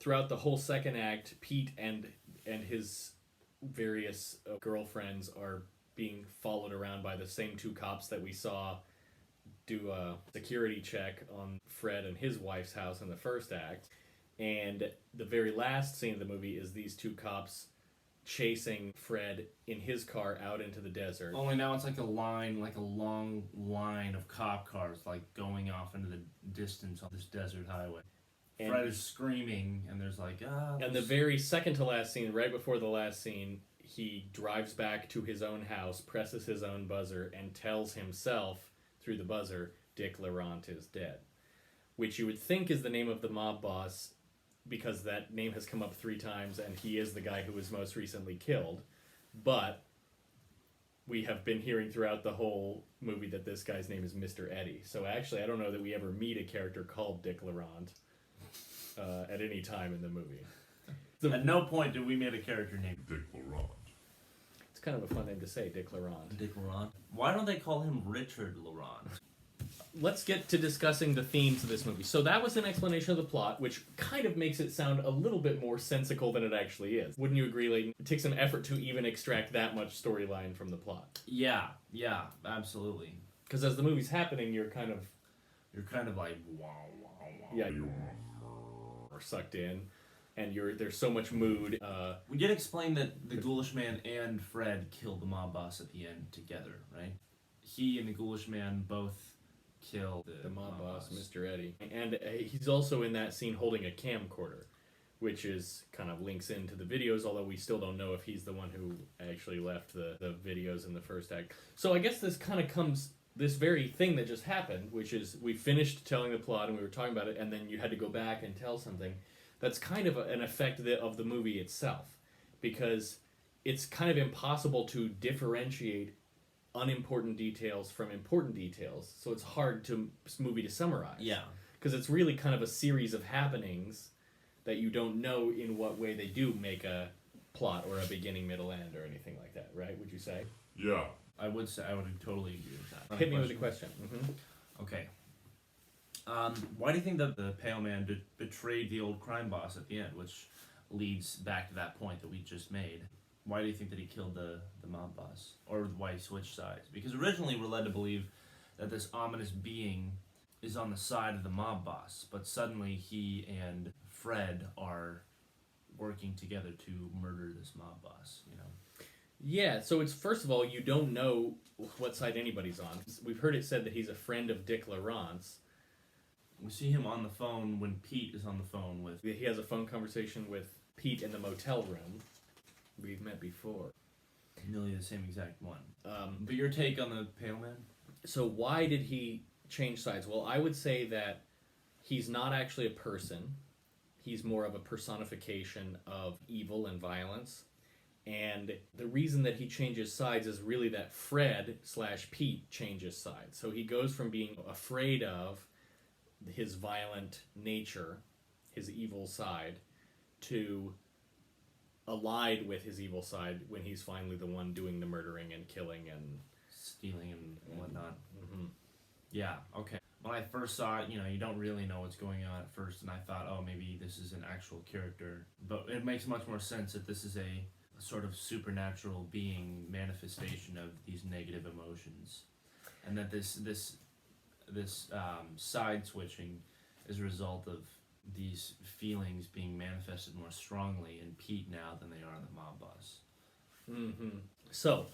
throughout the whole second act, Pete and his various girlfriends are being followed around by the same two cops that we saw do a security check on Fred and his wife's house in the first act. And the very last scene of the movie is these two cops chasing Fred in his car out into the desert. Only now it's like a line, like a long line of cop cars, like going off into the distance on this desert highway. And Fred is screaming, and there's like, And the very second to last scene, right before the last scene, he drives back to his own house, presses his own buzzer, and tells himself through the buzzer, Dick Laurent is dead. Which you would think is the name of the mob boss, because that name has come up 3 times, and he is the guy who was most recently killed. But we have been hearing throughout the whole movie that this guy's name is Mr. Eddie. So actually, I don't know that we ever meet a character called Dick Laurent at any time in the movie. At no point did we meet a character named Dick Laurent. It's kind of a fun name to say, Dick Laurent. Dick Laurent. Why don't they call him Richard Laurent? Let's get to discussing the themes of this movie. So that was an explanation of the plot, which kind of makes it sound a little bit more sensical than it actually is. Wouldn't you agree, Leighton? It takes some effort to even extract that much storyline from the plot. Yeah, absolutely. Because as the movie's happening, you're kind of like, wow. yeah, or sucked in, and there's so much mood. We did explain that the Ghoulish Man and Fred killed the mob boss at the end together, right? He and the Ghoulish Man both kill the mob boss, Mr. Eddie. And he's also in that scene holding a camcorder, which is kind of links into the videos, although we still don't know if he's the one who actually left the videos in the first act. So I guess this kind of comes, this very thing that just happened, which is we finished telling the plot and we were talking about it, and then you had to go back and tell something. That's kind of an effect of the movie itself, because it's kind of impossible to differentiate unimportant details from important details, so it's hard to movie to summarize. Yeah. Because it's really kind of a series of happenings that you don't know in what way they do make a plot or a beginning, middle, end, or anything like that, right? Would you say? Yeah. I would totally agree with that. Hit me with a question. Mm-hmm. Okay. Why do you think that the Pale Man betrayed the old crime boss at the end, which leads back to that point that we just made? Why do you think that he killed the mob boss? Or why he switched sides? Because originally we're led to believe that this ominous being is on the side of the mob boss, but suddenly he and Fred are working together to murder this mob boss, you know? Yeah, so it's, first of all, you don't know what side anybody's on. We've heard it said that he's a friend of Dick Laurent's. We see him on the phone when Pete is on the phone with... He has a phone conversation with Pete in the motel room. We've met before. Nearly the same exact one. But your take on the Pale Man? So why did he change sides? Well, I would say that he's not actually a person. He's more of a personification of evil and violence. And the reason that he changes sides is really that Fred/Pete changes sides. So he goes from being afraid of his violent nature, his evil side, to allied with his evil side when he's finally the one doing the murdering and killing and stealing and whatnot. Mm-hmm. Yeah, okay. When I first saw it, you don't really know what's going on at first, and I thought, oh, maybe this is an actual character. But it makes much more sense that this is a sort of supernatural being manifestation of these negative emotions, and that this side switching is a result of these feelings being manifested more strongly in Pete now than they are in the mob boss. Mm-hmm. So,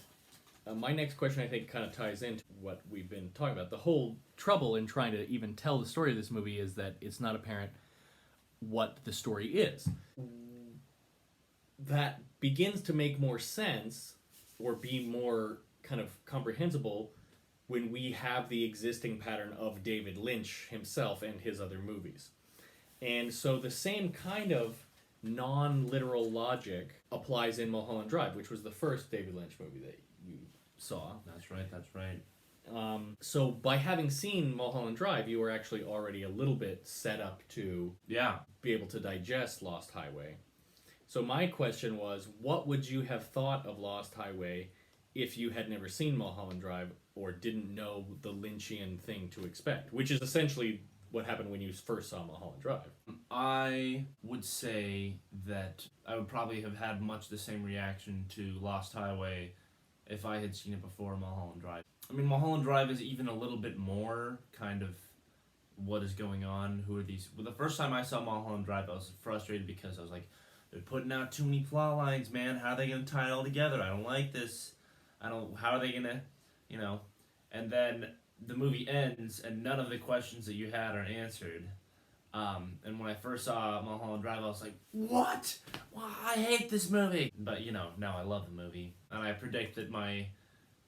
my next question I think kind of ties into what we've been talking about. The whole trouble in trying to even tell the story of this movie is that it's not apparent what the story is. That begins to make more sense or be more kind of comprehensible when we have the existing pattern of David Lynch himself and his other movies. And so the same kind of non-literal logic applies in Mulholland Drive, which was the first David Lynch movie that you saw. That's right. So by having seen Mulholland Drive, you were actually already a little bit set up to be able to digest Lost Highway. So my question was, what would you have thought of Lost Highway if you had never seen Mulholland Drive or didn't know the Lynchian thing to expect, which is essentially what happened when you first saw Mulholland Drive. I would say that I would probably have had much the same reaction to Lost Highway if I had seen it before Mulholland Drive. I mean, Mulholland Drive is even a little bit more kind of what is going on. Who are these? Well, the first time I saw Mulholland Drive, I was frustrated because I was like, they're putting out too many plot lines, man. How are they going to tie it all together? I don't like this. How are they going to, you know? And then the movie ends and none of the questions that you had are answered. And when I first saw Mulholland Drive, I was like, what? Well, I hate this movie. But, now I love the movie. And I predict that my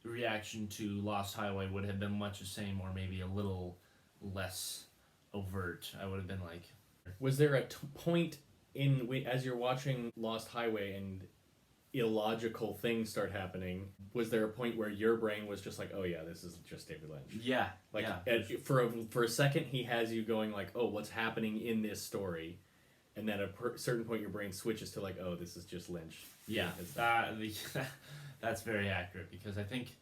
reaction to Lost Highway would have been much the same, or maybe a little less overt. I would have been like... Was there a point as you're watching Lost Highway and illogical things start happening, was there a point where your brain was just like, oh yeah, this is just David Lynch? Yeah. Like, yeah. For a second, he has you going like, oh, what's happening in this story? And then at a certain point, your brain switches to like, oh, this is just Lynch. Yeah, that's very accurate, because I think,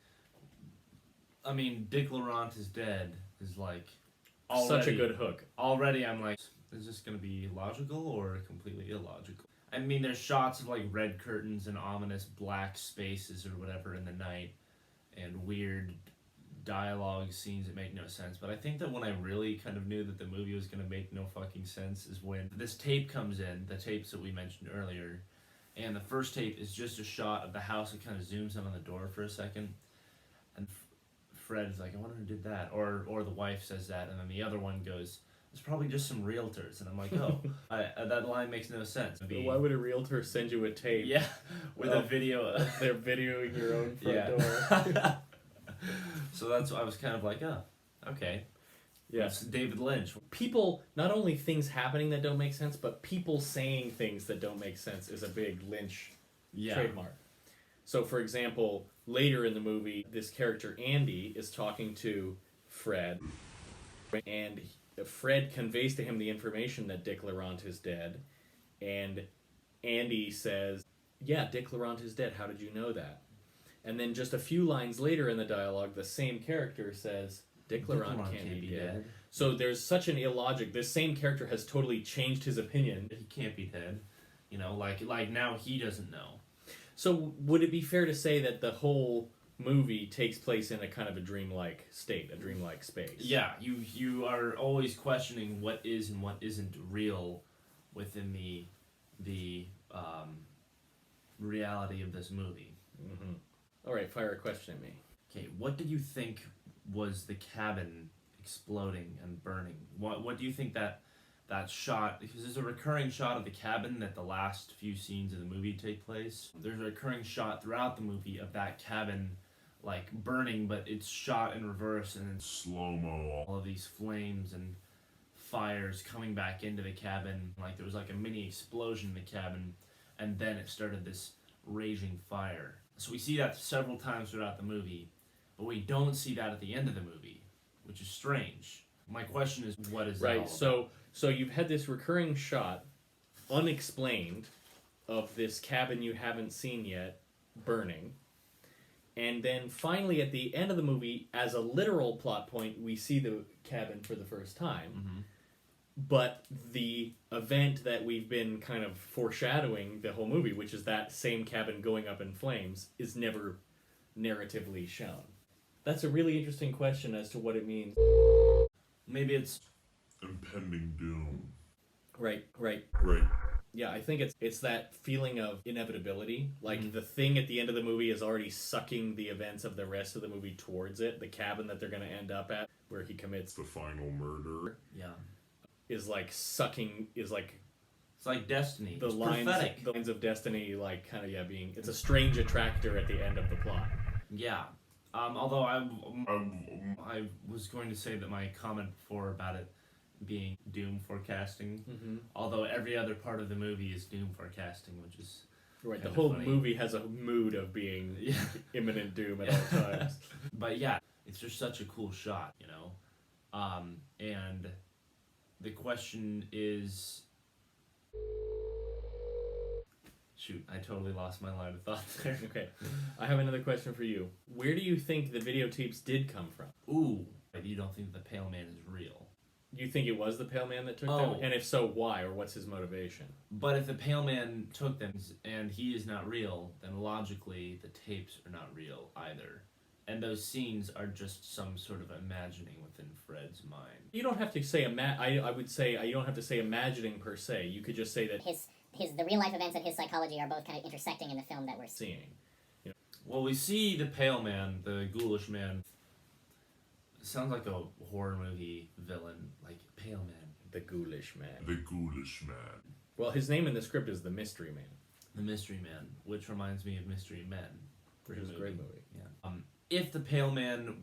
Dick Laurent is dead is like... Such a good hook. Already I'm like, is this going to be logical or completely illogical? I mean, there's shots of like red curtains and ominous black spaces or whatever in the night, and weird dialogue scenes that make no sense. But I think that when I really kind of knew that the movie was going to make no fucking sense is when this tape comes in, the tapes that we mentioned earlier, and the first tape is just a shot of the house that kind of zooms in on the door for a second, and Fred's like, I wonder who did that, or the wife says that, and then the other one goes, it's probably just some realtors, and I'm like, oh, that line makes no sense. Why would a realtor send you a tape? Yeah, with a video. They're videoing your own front door. So that's I was kind of like, oh, okay. Yes, David Lynch. People, not only things happening that don't make sense, but people saying things that don't make sense is a big Lynch trademark. So, for example, later in the movie, this character Andy is talking to Fred, and Fred conveys to him the information that Dick Laurent is dead, and Andy says, yeah, Dick Laurent is dead, how did you know that? And then just a few lines later in the dialogue, the same character says, Dick Laurent can't be dead. So there's such an illogic. This same character has totally changed his opinion. He can't be dead. Like now he doesn't know. So would it be fair to say that the whole movie takes place in a kind of a dreamlike state, a dreamlike space? Yeah, you are always questioning what is and what isn't real within the reality of this movie. Mm-hmm. All right, fire a question at me. Okay, what did you think was the cabin exploding and burning? What do you think that shot, because there's a recurring shot of the cabin that the last few scenes of the movie take place. There's a recurring shot throughout the movie of that cabin like burning, but it's shot in reverse and in slow-mo. All of these flames and fires coming back into the cabin. Like there was like a mini explosion in the cabin, and then it started this raging fire. So we see that several times throughout the movie, but we don't see that at the end of the movie, which is strange. My question is, what is that all about? So you've had this recurring shot, unexplained, of this cabin you haven't seen yet, burning. And then finally at the end of the movie, as a literal plot point, we see the cabin for the first time. Mm-hmm. But the event that we've been kind of foreshadowing the whole movie, which is that same cabin going up in flames, is never narratively shown. That's a really interesting question as to what it means. Maybe it's impending doom. Right. Yeah, I think it's that feeling of inevitability. Like the thing at the end of the movie is already sucking the events of the rest of the movie towards it. The cabin that they're going to end up at, where he commits the final murder. Yeah. Is like sucking, is like... It's like destiny. The lines of destiny, like, kind of, being... It's a strange attractor at the end of the plot. Yeah. Although I was going to say that my comment before about it being doom forecasting, although every other part of the movie is doom forecasting, which is right. The whole movie has a mood of being imminent doom at all times. But yeah, it's just such a cool shot, and the question is... Shoot, I totally lost my line of thought there. Okay, I have another question for you. Where do you think the videotapes did come from? Ooh, you don't think the Pale Man is real? You think it was the Pale Man that took Oh. them? And if so, why? Or what's his motivation? But if the Pale Man took them and he is not real, then logically the tapes are not real either. And those scenes are just some sort of imagining within Fred's mind. You don't have to say I would say you don't have to say imagining per se. You could just say that The real life events and his psychology are both kind of intersecting in the film that we're seeing. seeing. Well, we see the Pale Man, the ghoulish man. Sounds like a horror movie villain, like Pale Man. The Ghoulish Man. The Ghoulish Man. Well, his name in the script is the Mystery Man, The Mystery Man, which reminds me of Mystery Men. which is a great movie. Yeah. If the Pale Man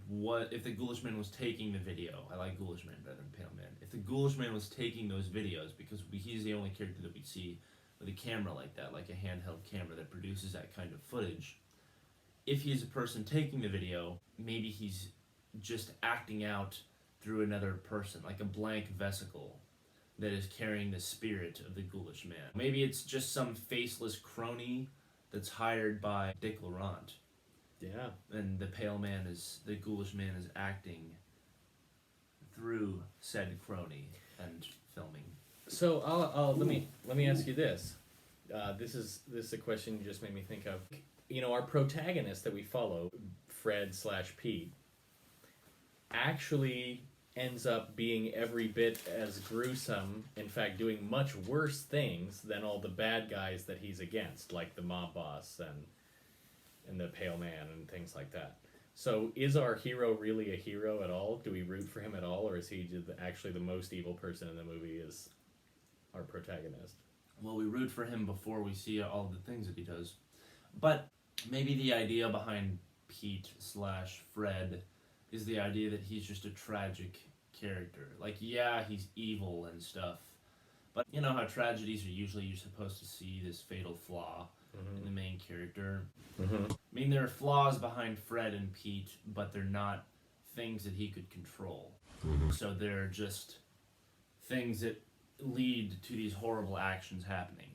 if the Ghoulish Man was taking the video, I like Ghoulish Man better than Pale Man. If the Ghoulish Man was taking those videos, because he's the only character that we see with a camera like that, like a handheld camera that produces that kind of footage. If he's a person taking the video, maybe he's just acting out through another person, like a blank vesicle that is carrying the spirit of the Ghoulish Man. Maybe it's just some faceless crony that's hired by Dick Laurent. Yeah. And the Ghoulish Man is acting through said crony and filming. So let me ask you this. This is a question you just made me think of. You know, our protagonist that we follow, Fred/Pete, actually ends up being every bit as gruesome, in fact doing much worse things than all the bad guys that he's against, like the mob boss and the Pale Man and things like that. So is our hero really a hero at all? Do we root for him at all, or is he actually the most evil person in the movie is our protagonist? Well, we root for him before we see all the things that he does. But maybe the idea behind Pete/Fred is the idea that he's just a tragic character. Like, yeah, he's evil and stuff, but you know how tragedies are usually you're supposed to see this fatal flaw in the main character. Mm-hmm. I mean, there are flaws behind Fred and Pete, but they're not things that he could control. So they're just things that lead to these horrible actions happening.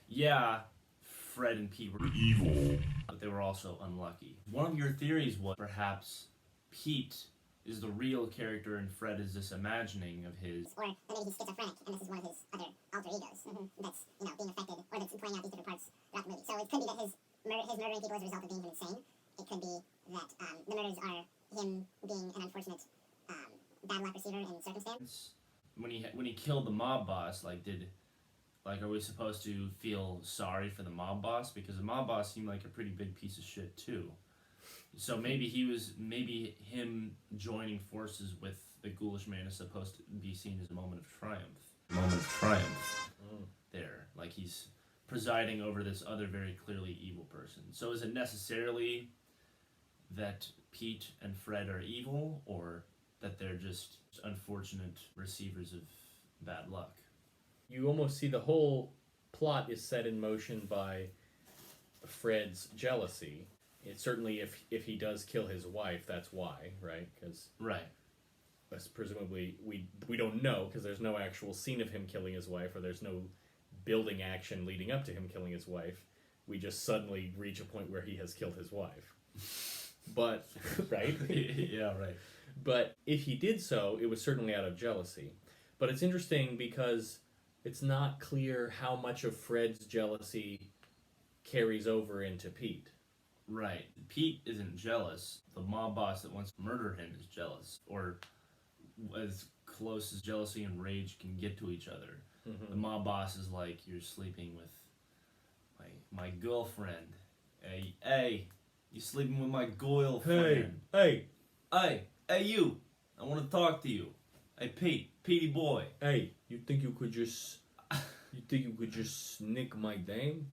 Yeah, Fred and Pete were Evil. but they were also unlucky. One of your theories was perhaps Pete is the real character and Fred is this imagining of his. Or maybe he's schizophrenic, and this is one of his other alter egos that's, being affected, or that's playing out these different parts throughout the movie. So it could be that his murdering people is a result of being him insane. It could be that the murders are him being an unfortunate bad luck receiver in circumstance. When he killed the mob boss, are we supposed to feel sorry for the mob boss? Because the mob boss seemed like a pretty big piece of shit too. So maybe him joining forces with the Ghoulish Man is supposed to be seen as a moment of triumph. There. Like he's presiding over this other very clearly evil person. So is it necessarily that Pete and Fred are evil, or that they're just unfortunate receivers of bad luck? You almost see the whole plot is set in motion by Fred's jealousy. It certainly, if he does kill his wife, that's why, right? Because Right. presumably we don't know, because there's no actual scene of him killing his wife, or there's no building action leading up to him killing his wife. We just suddenly reach a point where he has killed his wife. But right? Yeah, right. But if he did so, it was certainly out of jealousy. But it's interesting because it's not clear how much of Fred's jealousy carries over into Pete. Right. Pete isn't jealous. The mob boss that wants to murder him is jealous, or as close as jealousy and rage can get to each other. The mob boss is like, you're sleeping with my girlfriend. Hey, you sleeping with my girlfriend. Hey, Hey, you! I want to talk to you. Hey, Petey boy. hey! You think you could just nick my dame?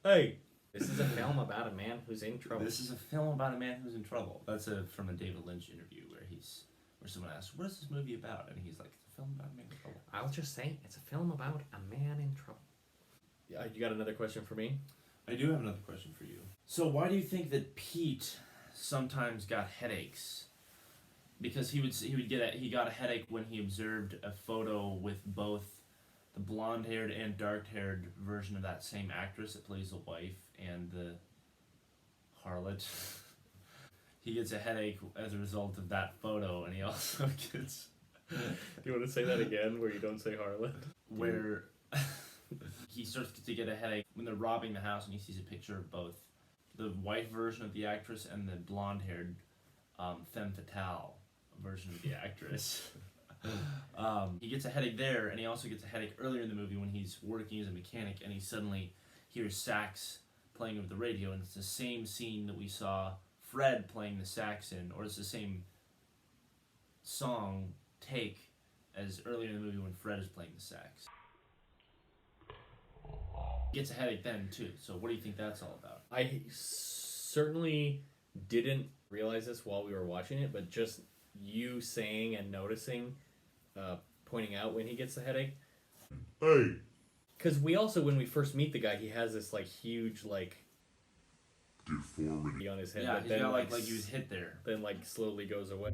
Hey! This is a film about a man who's in trouble. This is a film about a man who's in trouble. That's from a David Lynch interview where someone asks, "What is this movie about?" And he's like, "It's a film about a man in trouble." I'll just say it's a film about a man in trouble. Yeah, you got another question for me? I do have another question for you. So why do you think that Pete sometimes got headaches? Because he got a headache when he observed a photo with both the blonde-haired and dark-haired version of that same actress that plays the wife and harlot. He gets a headache as a result of that photo, and he also gets Do you want to say that again, where you don't say harlot? where he starts to get a headache when they're robbing the house, and he sees a picture of both the white version of the actress and the blonde-haired femme fatale version of the actress. He gets a headache there, and he also gets a headache earlier in the movie when he's working as a mechanic, and he suddenly hears sax playing over the radio, and it's the same scene that we saw Fred playing the sax in, or it's the same song take as earlier in the movie when Fred is playing the sax. Gets a headache then too. So what do you think that's all about? I certainly didn't realize this while we were watching it, but just you saying and noticing, pointing out when he gets a headache. Hey, Because we also, when we first meet the guy, he has this like huge like deformity. on his head, Yeah, but he's then got like he was hit there. then like slowly goes away.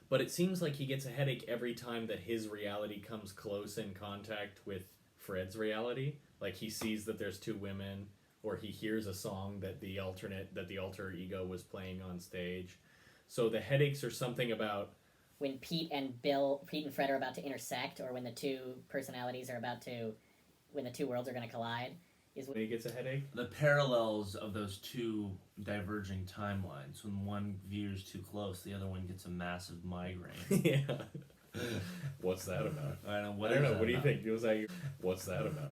But it seems like he gets a headache every time that his reality comes close in contact with Fred's reality. Like he sees that there's two women, or he hears a song that the alter ego was playing on stage. So the headaches are something about when Pete and Fred are about to intersect, or when the two personalities are when the two worlds are going to collide, is when he gets a headache. The parallels of those two diverging timelines. When one veers too close, the other one gets a massive migraine. Yeah. What's that about? I don't know. I don't know. What do you think? It was like, what's that about?